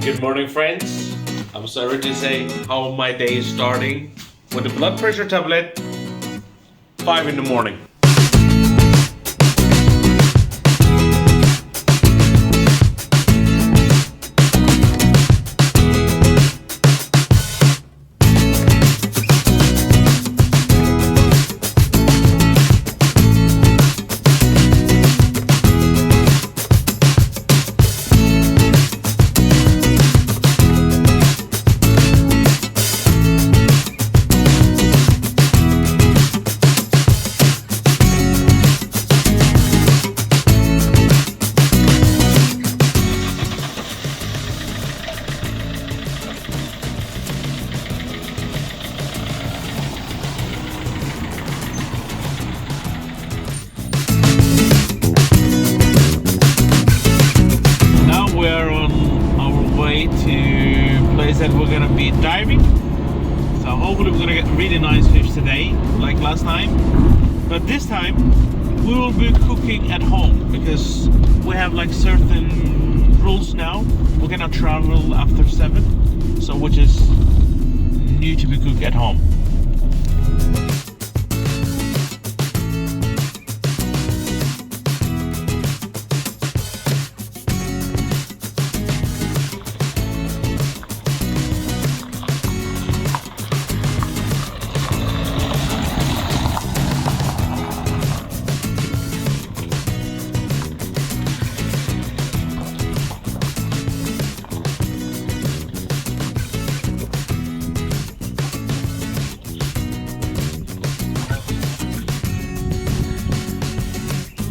Good morning, friends. I'm sorry to say how my day is starting with a blood pressure tablet, 5 in the morning. To place that we're gonna be diving, so hopefully we're gonna get really nice fish today like last time, but this time we will be cooking at home because we have like certain rules now. We're gonna travel after 7, so which is new to be cooked at home.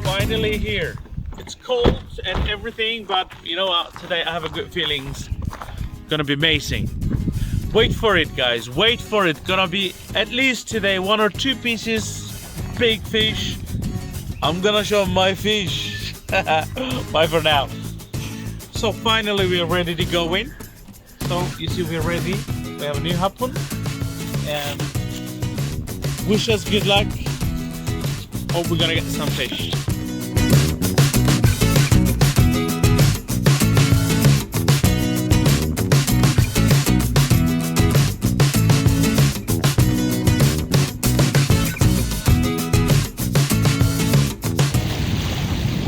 Finally here. It's cold and everything, but you know what, today I have a good feeling. It's gonna be amazing. Wait for it, guys, wait for it. Gonna be at least today 1 or 2 pieces big fish. I'm gonna show my fish. Bye for now. So finally we are ready to go in. So you see we're ready. We have a new harpoon and wish us good luck. Hope we're gonna get some fish.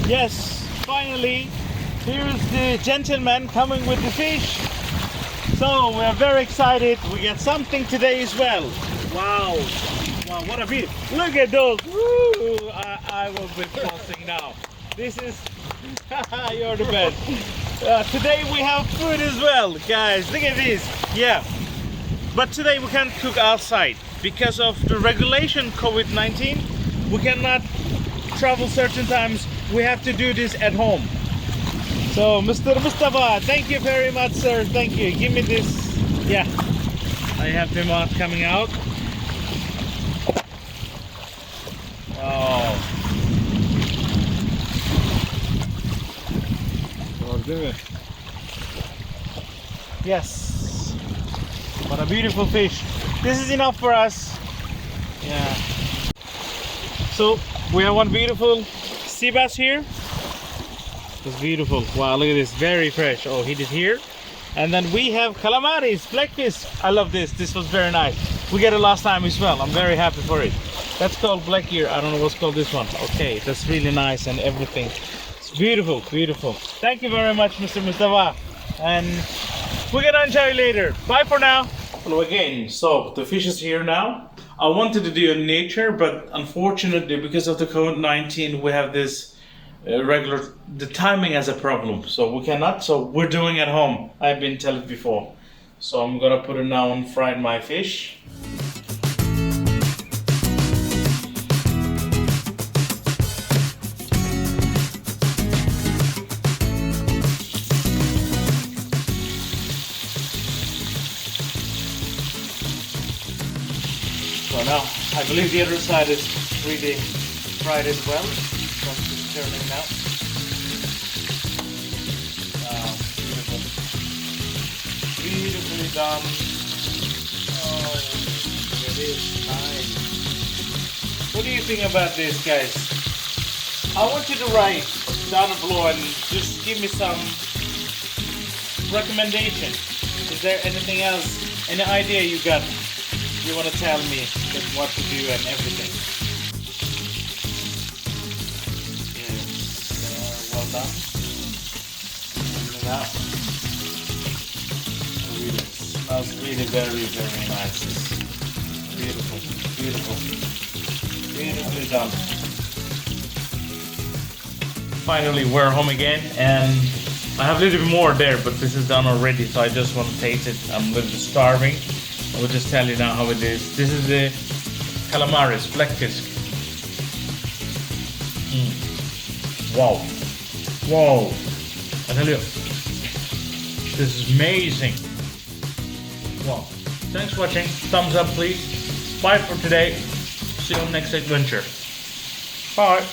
Yes, finally, here's the gentleman coming with the fish. So we're very excited. We get something today as well. Wow, wow, what a view. Look at those. Woo! I will be posting now. This is, you're the best. Today we have food as well, guys. Look at this. Yeah, but today we can't cook outside because of the regulation COVID-19. We cannot travel certain times. We have to do this at home. So Mr. Mustafa, thank you very much, sir. Thank you. Give me this. Yeah, I have the mouth coming out. Oh, yes, what a beautiful fish. This is enough for us. Yeah, so we have one beautiful sea bass here. It's beautiful. Wow, look at this, very fresh. Oh, he did here. And then we have calamaris, blackfish. I love this. This was very nice. We got it last time as well. I'm very happy for it. That's called black ear. I don't know what's called this one. Okay, that's really nice and everything. It's beautiful, beautiful. Thank you very much, Mr. Mustafa. And we're gonna enjoy later. Bye for now. Hello again. So the fish is here now. I wanted to do in nature, but unfortunately, because of the COVID-19, we have this the timing has a problem, so we cannot. So we're doing at home. I've been telling before. So I'm gonna put it now and fry my fish. So now I believe the other side is really fried as well. So I'm just turning now. Beautiful. Beautifully done. Oh, it is nice. What do you think about this, guys? I want you to write down below and just give me some recommendation? Is there anything else? Any idea you got? You want to tell me that what to do and everything? Yes, well done. And now, really, smells really very, very nice. Beautiful, beautiful, beautifully done. Finally, we're home again, and I have a little bit more there, but this is done already, so I just want to taste it. I'm a little bit starving. I will just tell you now how it is. This is the calamaris, black fish. Wow. Wow. I tell you, this is amazing. Wow. Thanks for watching. Thumbs up, please. Bye for today. See you on next adventure. Bye.